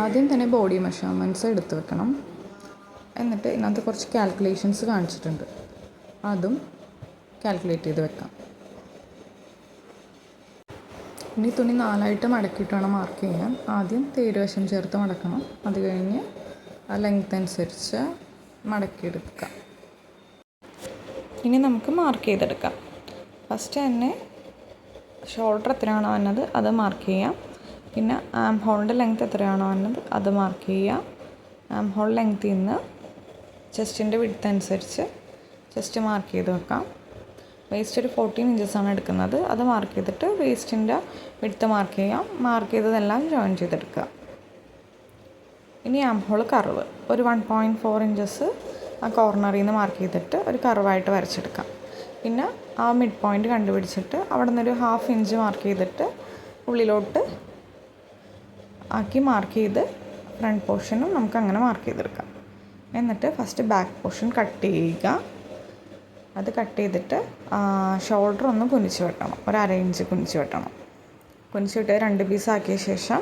ആദ്യം തന്നെ body measurements എടുത്ത് വെക്കണം. എന്നിട്ട് ഇതിനകത്ത് കുറച്ച് കാൽക്കുലേഷൻസ് കാണിച്ചിട്ടുണ്ട്, അതും കാൽക്കുലേറ്റ് ചെയ്ത് വെക്കാം. ഇനി തുണി 4 മടക്കിയിട്ട് വേണം മാർക്ക് ചെയ്യാൻ. ആദ്യം തേരുവശം ചേർത്ത് മടക്കണം, അത് കഴിഞ്ഞ് ആ ലെങ്ത് അനുസരിച്ച് മടക്കിയെടുക്കുക. ഇനി നമുക്ക് മാർക്ക് ചെയ്തെടുക്കാം. ഫസ്റ്റ് തന്നെ ഷോൾഡർ എത്രയാണോ വന്നത് അത് മാർക്ക് ചെയ്യാം. പിന്നെ ആം ഹോളിൻ്റെ ലെങ്ത് എത്രയാണോ വന്നത് അത് മാർക്ക് ചെയ്യാം. ആം ഹോൾ ലെങ്ത്തിൽ നിന്ന് ചെസ്റ്റിൻ്റെ വിഡ്ത്ത് അനുസരിച്ച് ചെസ്റ്റ് മാർക്ക് ചെയ്ത് വെക്കാം. വേസ്റ്റ് ഒരു 14 ഇഞ്ചസാണ് എടുക്കുന്നത്, അത് മാർക്ക് ചെയ്തിട്ട് വേസ്റ്റിൻ്റെ വിഡ്ത്ത് മാർക്ക് ചെയ്യാം. മാർക്ക് ചെയ്തതെല്ലാം ജോയിൻ ചെയ്തെടുക്കുക. ഇനി ആം ഹോൾ കർവ് ഒരു 1.4 ഇഞ്ചസ് ആ കോർണറിൽ നിന്ന് മാർക്ക് ചെയ്തിട്ട് ഒരു കർവായിട്ട് വരച്ചെടുക്കാം. പിന്നെ ആ മിഡ് പോയിൻ്റ് കണ്ടുപിടിച്ചിട്ട് അവിടെ നിന്നൊരു 1/2 ഇഞ്ച് മാർക്ക് ചെയ്തിട്ട് ഉള്ളിലോട്ട് ആക്കി മാർക്ക് ചെയ്ത് ഫ്രണ്ട് പോർഷനും നമുക്ക് അങ്ങനെ മാർക്ക് ചെയ്തെടുക്കാം. എന്നിട്ട് ഫസ്റ്റ് ബാക്ക് പോർഷൻ കട്ട് ചെയ്യുക. അത് കട്ട് ചെയ്തിട്ട് ഷോൾഡർ ഒന്ന് കുനിച്ച് വെട്ടണം, ഒരു 1/2 ഇഞ്ച് കുനിച്ച് വെട്ടണം. കുനിച്ച് വെട്ടി 2 പീസ് ആക്കിയ ശേഷം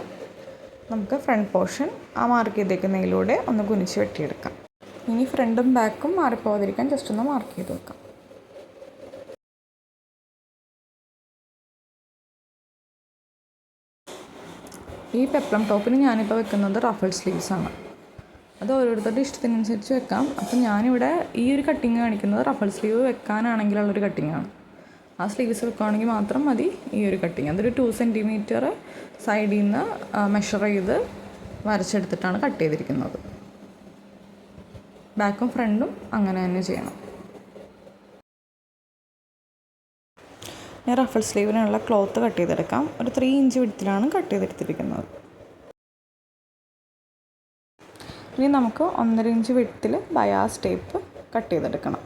നമുക്ക് ഫ്രണ്ട് പോർഷൻ ആ മാർക്ക് ചെയ്തേക്കുന്നതിലൂടെ ഒന്ന് കുനിച്ച് വെട്ടിയെടുക്കാം. ഇനി ഫ്രണ്ടും ബാക്കും മാറിപ്പോകാതിരിക്കാൻ ജസ്റ്റ് ഒന്ന് മാർക്ക് ചെയ്ത് വെക്കാം. ഈ പെപ്ലം ടോപ്പിന് ഞാനിപ്പോൾ വെക്കുന്നത് റഫിൾ സ്ലീവ്സാണ്. അത് ഓരോരുത്തരുടെ ഇഷ്ടത്തിനനുസരിച്ച് വെക്കാം. അപ്പം ഞാനിവിടെ ഈ ഒരു കട്ടിങ് കാണിക്കുന്നത് റഫിൾ സ്ലീവ് വെക്കാനാണെങ്കിലുള്ളൊരു കട്ടിങ്ങാണ്. ആ സ്ലീവ്സ് വെക്കുകയാണെങ്കിൽ മാത്രം മതി ഈ ഒരു കട്ടിങ്. അതൊരു 2 സെൻറ്റിമീറ്റർ സൈഡിൽ നിന്ന് മെഷർ ചെയ്ത് വരച്ചെടുത്തിട്ടാണ് കട്ട് ചെയ്തിരിക്കുന്നത്. ബാക്കും ഫ്രണ്ടും അങ്ങനെ തന്നെ ചെയ്യണം. ഞാൻ റഫിൾ സ്ലീവിനുള്ള ക്ലോത്ത് കട്ട് ചെയ്തെടുക്കാം. ഒരു 3 ഇഞ്ച് വിഡ്ത്തിലാണ് കട്ട് ചെയ്തെടുത്തിരിക്കുന്നത്. ഇനി നമുക്ക് 1.5 ഇഞ്ച് വിഡ്ത്തിൽ ബയാസ് ടേപ്പ് കട്ട് ചെയ്തെടുക്കണം.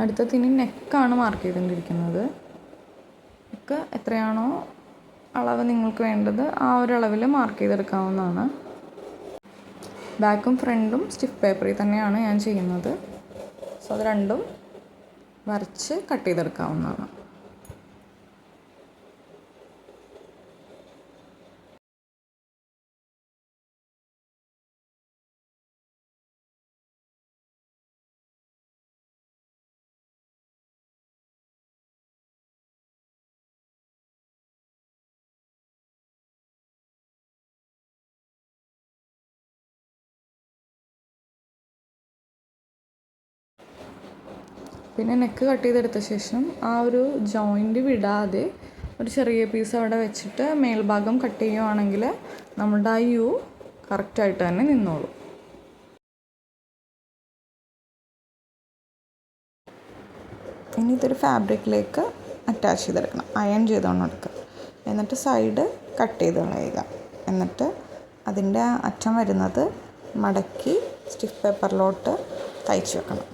അടുത്തത് ഇനി നെക്കാണ് മാർക്ക് ചെയ്തുകൊണ്ടിരിക്കുന്നത്. നെക്ക് എത്രയാണോ അളവ് നിങ്ങൾക്ക് വേണ്ടത് ആ ഒരു അളവിൽ മാർക്ക് ചെയ്തെടുക്കാവുന്നതാണ്. ബാക്കും ഫ്രണ്ടും സ്റ്റിഫ് പേപ്പറിൽ തന്നെയാണ് ഞാൻ ചെയ്യുന്നത്. സോ അത് രണ്ടും വരച്ച് കട്ട് ചെയ്തെടുക്കാവുന്നതാണ്. പിന്നെ നെക്ക് കട്ട് ചെയ്തെടുത്ത ശേഷം ആ ഒരു ജോയിൻറ്റ് വിടാതെ ഒരു ചെറിയ പീസ് അവിടെ വെച്ചിട്ട് മേൽഭാഗം കട്ട് ചെയ്യുവാണെങ്കിൽ നമ്മുടെ ആ യു കറക്റ്റായിട്ട് തന്നെ നിന്നോളും. ഇനി ഇതൊരു ഫാബ്രിക്കിലേക്ക് അറ്റാച്ച് ചെയ്തെടുക്കണം. അയൺ ചെയ്തുകൊണ്ട് എടുക്കുക. എന്നിട്ട് സൈഡ് കട്ട് ചെയ്ത് കളയുക. എന്നിട്ട് അതിൻ്റെ അറ്റം വരുന്നത് മടക്കി സ്റ്റിഫ് പേപ്പറിലോട്ട് തയ്ച്ച് വെക്കണം.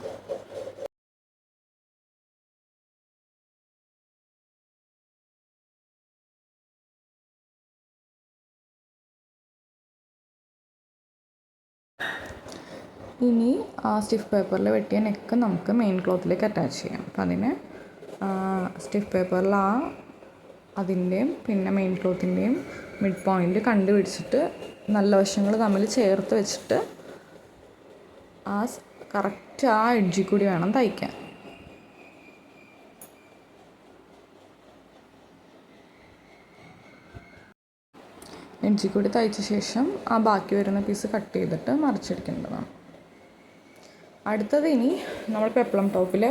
ഇനി ആ സ്റ്റിഫ് പേപ്പറിൽ വെട്ടിയ നെക്ക് നമുക്ക് മെയിൻ ക്ലോത്തിലേക്ക് അറ്റാച്ച് ചെയ്യാം. അപ്പം അതിന് സ്റ്റിഫ് പേപ്പറിൽ അതിൻ്റെയും പിന്നെ മെയിൻ ക്ലോത്തിൻ്റെയും മിഡ് പോയിൻ്റ് കണ്ടുപിടിച്ചിട്ട് നല്ല വശങ്ങൾ തമ്മിൽ ചേർത്ത് വെച്ചിട്ട് കറക്റ്റ് ആ എഡ്ജിൽ കൂടി വേണം തയ്ക്കാൻ. എഡ്ജിൽ കൂടി തയ്ച്ച ശേഷം ആ ബാക്കി വരുന്ന പീസ് കട്ട് ചെയ്തിട്ട് മറിച്ചെടുക്കേണ്ടതാണ്. അടുത്തത് ഇനി നമ്മൾ പെപ്ലം ടോപ്പിൽ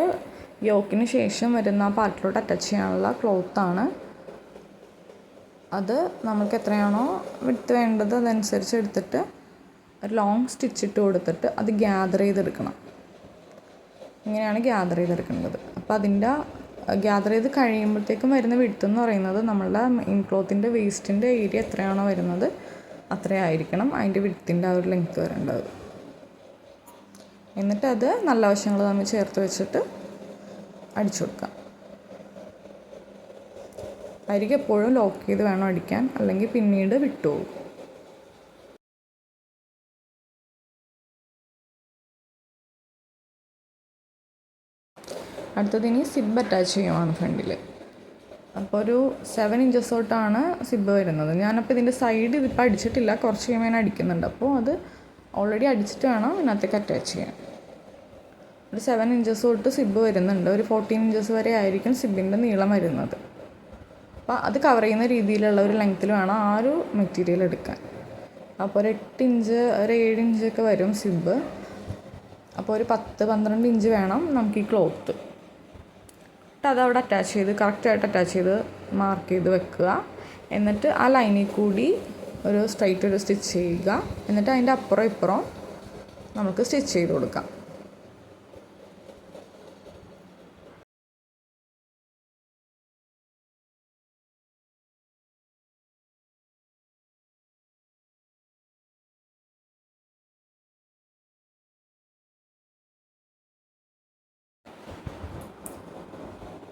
യോക്കിന് ശേഷം വരുന്ന ആ പാർട്ടിലോട്ട് അറ്റാച്ച് ചെയ്യാനുള്ള ക്ലോത്താണ്. അത് നമുക്ക് എത്രയാണോ വിഡ്ത്ത് വേണ്ടത് അതനുസരിച്ച് എടുത്തിട്ട് ഒരു ലോങ് സ്റ്റിച്ച് ഇട്ട് കൊടുത്തിട്ട് അത് ഗ്യാദർ ചെയ്തെടുക്കണം. ഇങ്ങനെയാണ് ഗ്യാദർ ചെയ്തെടുക്കേണ്ടത്. അപ്പോൾ അതിൻ്റെ ഗ്യാദർ ചെയ്ത് കഴിയുമ്പോഴത്തേക്കും വരുന്ന വിഡ്ത്ത് എന്ന് പറയുന്നത് നമ്മളുടെ മെയിൻ ക്ലോത്തിൻ്റെ വേസ്റ്റിൻ്റെ ഏരിയ എത്രയാണോ വരുന്നത് അത്രയായിരിക്കണം അതിൻ്റെ വിഡ്ത്തിൻ്റെ ആ ഒരു ലെങ്ത്ത് വരേണ്ടത്. എന്നിട്ട് അത് നല്ല വശങ്ങൾ തമ്മിൽ ചേർത്ത് വെച്ചിട്ട് അടിച്ചു കൊടുക്കാം. അരികെ എപ്പോഴും ലോക്ക് ചെയ്ത് വേണം അടിക്കാൻ, അല്ലെങ്കിൽ പിന്നീട് വിട്ടുപോകും. അടുത്തത് ഇനി സിബ് അറ്റാച്ച് ചെയ്യുവാണ് ഫ്രണ്ടിൽ. അപ്പോൾ ഒരു 7 ഇഞ്ചസ് തൊട്ടാണ് സിബ് വരുന്നത്. ഞാനപ്പോൾ ഇതിൻ്റെ സൈഡ് ഇതിപ്പോൾ അടിച്ചിട്ടില്ല, കുറച്ച് കഴിയുമ്പോൾ ഞാൻ അടിക്കുന്നുണ്ട്. അപ്പോൾ അത് ഓൾറെഡി അടിച്ചിട്ട് വേണം ഇതിനകത്തേക്ക് അറ്റാച്ച് ചെയ്യാൻ. ഒരു 7 ഇഞ്ചസ് തൊട്ട് സിബ് വരുന്നുണ്ട്. ഒരു 14 ഇഞ്ചസ് വരെ ആയിരിക്കും സിബിൻ്റെ നീളം വരുന്നത്. അപ്പോൾ അത് കവർ ചെയ്യുന്ന രീതിയിലുള്ള ഒരു ലെങ്ത്തിൽ വേണം ആ ഒരു മെറ്റീരിയൽ എടുക്കാൻ. അപ്പോൾ ഒരു 8 ഇഞ്ച് ഒരു 7 ഇഞ്ചൊക്കെ വരും സിബ്. അപ്പോൾ ഒരു 10-12 ഇഞ്ച് വേണം നമുക്ക് ഈ ക്ലോത്ത്. എന്നിട്ട് അതവിടെ അറ്റാച്ച് ചെയ്ത് കറക്റ്റായിട്ട് അറ്റാച്ച് ചെയ്ത് മാർക്ക് ചെയ്ത് വെക്കുക. എന്നിട്ട് ആ ലൈനിൽ കൂടി ഒരു സ്ട്രൈറ്റ് ഒരു സ്റ്റിച്ച് ചെയ്യുക. എന്നിട്ട് അതിൻ്റെ അപ്പുറം ഇപ്പുറം നമുക്ക് സ്റ്റിച്ച് ചെയ്ത് കൊടുക്കാം.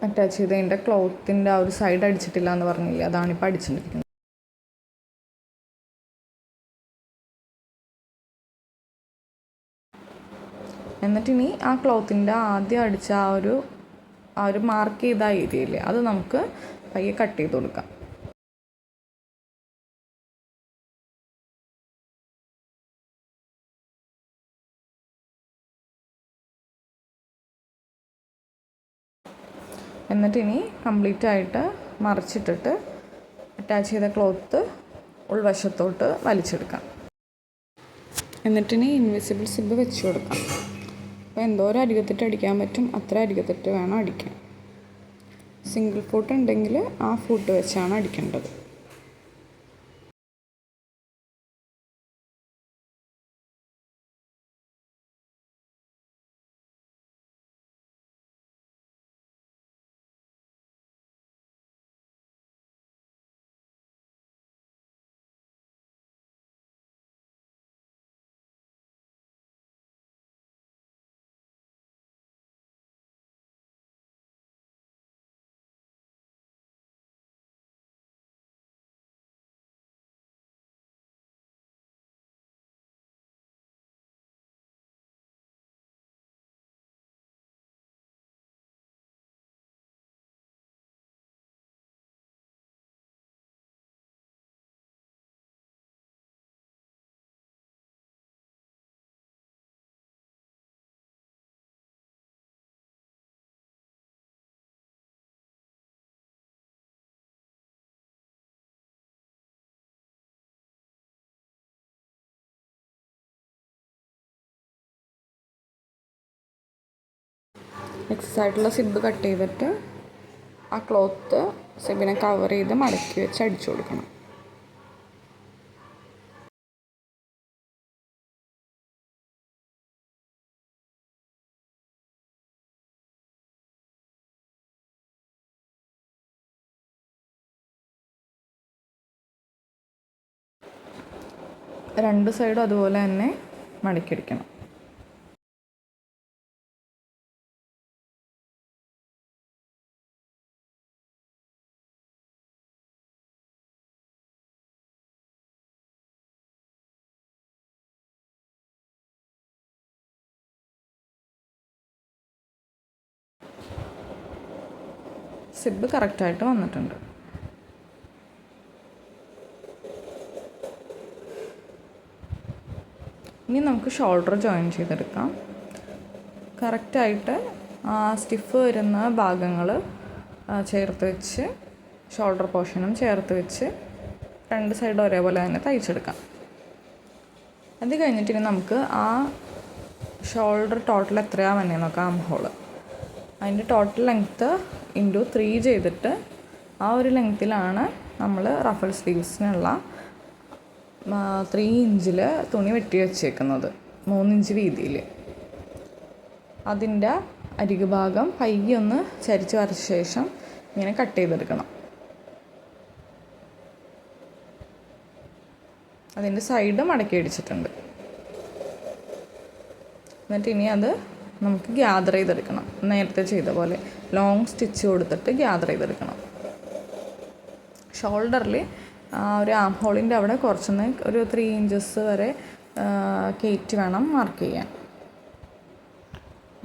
അറ്റാച്ച് ചെയ്ത് അതിൻ്റെ ക്ലോത്തിൻ്റെ ആ ഒരു സൈഡ് അടിച്ചിട്ടില്ല എന്ന് പറഞ്ഞില്ലേ, അതാണിപ്പോൾ അടിച്ചിട്ടിരിക്കുന്നത്. എന്നിട്ടിനി ആ ക്ലോത്തിൻ്റെ ആദ്യം അടിച്ച ആ ഒരു മാർക്ക് ചെയ്ത ഏരിയയില്ലേ, അത് നമുക്ക് പയ്യെ കട്ട് ചെയ്ത് കൊടുക്കാം. എന്നിട്ടിനി കംപ്ലീറ്റ് ആയിട്ട് മറിച്ചിട്ടിട്ട് അറ്റാച്ച് ചെയ്ത ക്ലോത്ത് ഉൾവശത്തോട്ട് വലിച്ചെടുക്കാം. എന്നിട്ടിനി ഇൻവിസിബിൾ സിബ് വെച്ച് കൊടുക്കാം. അപ്പോൾ എന്തോരം അരികത്തിട്ട് അടിക്കാൻ പറ്റും അത്ര അരികത്തിട്ട് വേണം അടിക്കാൻ. സിംഗിൾ ഫൂട്ട് ഉണ്ടെങ്കിൽ ആ ഫൂട്ട് വെച്ചാണ് അടിക്കേണ്ടത്. എക്സസ് ആയിട്ടുള്ള സിബ് കട്ട് ചെയ്തിട്ട് ആ ക്ലോത്ത് സിബിനെ കവർ ചെയ്ത് മടക്കി വെച്ച് അടിച്ചു കൊടുക്കണം. രണ്ട് സൈഡും അതുപോലെ തന്നെ മടക്കിയടിക്കണം. സിബ് കറക്റ്റായിട്ട് വന്നിട്ടുണ്ട്. ഇനി നമുക്ക് ഷോൾഡർ ജോയിൻ ചെയ്തെടുക്കാം. കറക്റ്റായിട്ട് സ്റ്റിഫ് വരുന്ന ഭാഗങ്ങൾ ചേർത്ത് വെച്ച് ഷോൾഡർ പോർഷനും ചേർത്ത് വെച്ച് രണ്ട് സൈഡ് ഒരേപോലെ തന്നെ തയ്ച്ചെടുക്കാം. അത് കഴിഞ്ഞിട്ട് ഇനി നമുക്ക് ആ ഷോൾഡർ ടോട്ടൽ എത്രയാണ് വന്നേ നോക്കാം. ആം ഹോൾ അതിൻ്റെ ടോട്ടൽ ലെങ്ത്ത് ഇൻറ്റു 3 ചെയ്തിട്ട് ആ ഒരു ലെങ്ത്തിലാണ് നമ്മൾ റഫൽ സ്ലീവ്സിനുള്ള 3 ഇഞ്ചിൽ തുണി വെട്ടി വെച്ചേക്കുന്നത്, 3 ഇഞ്ച് വീതിയിൽ. അതിൻ്റെ അരികു ഭാഗം പയ്യെ ഒന്ന് ചരിച്ച് വരച്ച ശേഷം ഇങ്ങനെ കട്ട് ചെയ്തെടുക്കണം. അതിൻ്റെ സൈഡ് മടക്കി അടിച്ചിട്ടുണ്ട്. എന്നിട്ട് ഇനി അത് നമുക്ക് ഗ്യാദർ ചെയ്തെടുക്കണം. നേരത്തെ ചെയ്ത പോലെ ലോങ് സ്റ്റിച്ച് കൊടുത്തിട്ട് ഗ്യാദർ ചെയ്തെടുക്കണം. ഷോൾഡറിൽ ഒരു ആം ഹോളിൻ്റെ അവിടെ കുറച്ചൊന്ന് ഒരു 3 ഇഞ്ചസ് വരെ കയറ്റി വേണം മാർക്ക് ചെയ്യാൻ.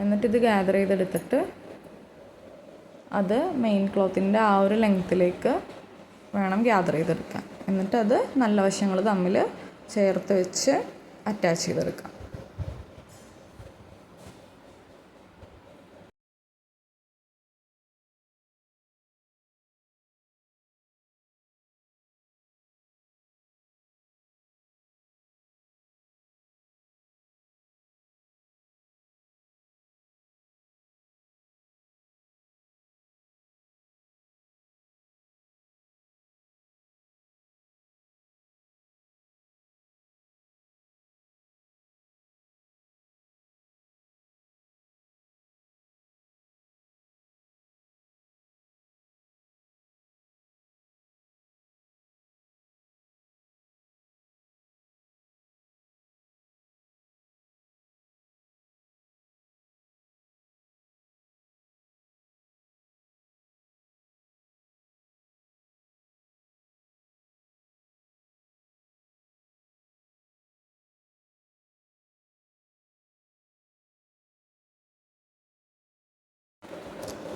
എന്നിട്ടിത് ഗ്യാദർ ചെയ്തെടുത്തിട്ട് അത് മെയിൻ ക്ലോത്തിൻ്റെ ആ ഒരു ലെങ്ത്തിലേക്ക് വേണം ഗ്യാദർ ചെയ്തെടുക്കാൻ. എന്നിട്ട് അത് നല്ല വശങ്ങൾ തമ്മിൽ ചേർത്ത് വെച്ച് അറ്റാച്ച് ചെയ്തെടുക്കാം.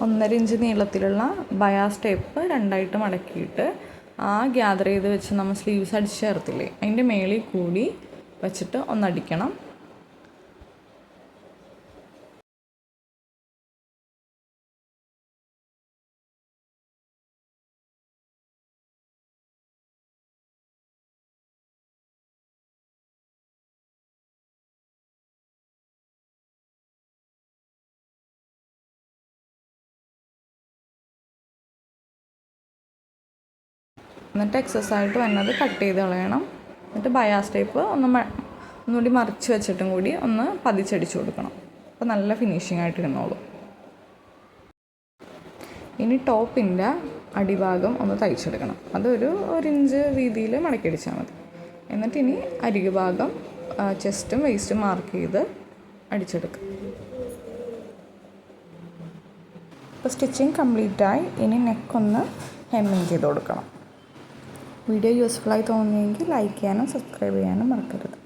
ഒന്നര ഇഞ്ച് നീളത്തിലുള്ള ബയാസ് ടേപ്പ് രണ്ടായിട്ട് മടക്കിയിട്ട് ആ ഗ്യാദർ ചെയ്ത് വെച്ച് നമ്മൾ സ്ലീവ്സ് അടിച്ച് ചേർത്തില്ലേ അതിൻ്റെ മേളിൽ കൂടി വെച്ചിട്ട് ഒന്നടിക്കണം. എന്നിട്ട് എക്സസ് ആയിട്ട് വന്നത് കട്ട് ചെയ്ത് കളയണം. എന്നിട്ട് ബയാസ് ടേപ്പ് ഒന്നുകൂടി മറിച്ച് വെച്ചിട്ടും കൂടി ഒന്ന് പതിച്ചടിച്ച് കൊടുക്കണം. അപ്പോൾ നല്ല ഫിനിഷിംഗ് ആയിട്ട് ഇരുന്നോളൂ. ഇനി ടോപ്പിൻ്റെ അടിഭാഗം ഒന്ന് തയ്ച്ചെടുക്കണം. അതൊരു 1 ഇഞ്ച് വീതിയിൽ മടക്കിയടിച്ചാൽ മതി. എന്നിട്ട് ഇനി അരികു ഭാഗം ചെസ്റ്റും വേസ്റ്റും മാർക്ക് ചെയ്ത് അടിച്ചെടുക്കുക. ഇപ്പോൾ സ്റ്റിച്ചിങ് കംപ്ലീറ്റായി. ഇനി നെക്കൊന്ന് ഹെമ്മിങ് ചെയ്ത് കൊടുക്കണം. വീഡിയോ യൂസ്ഫുള്ളായി തോന്നിയെങ്കിൽ ലൈക്ക് ചെയ്യാനും സബ്സ്ക്രൈബ് ചെയ്യാനും മറക്കരുത്.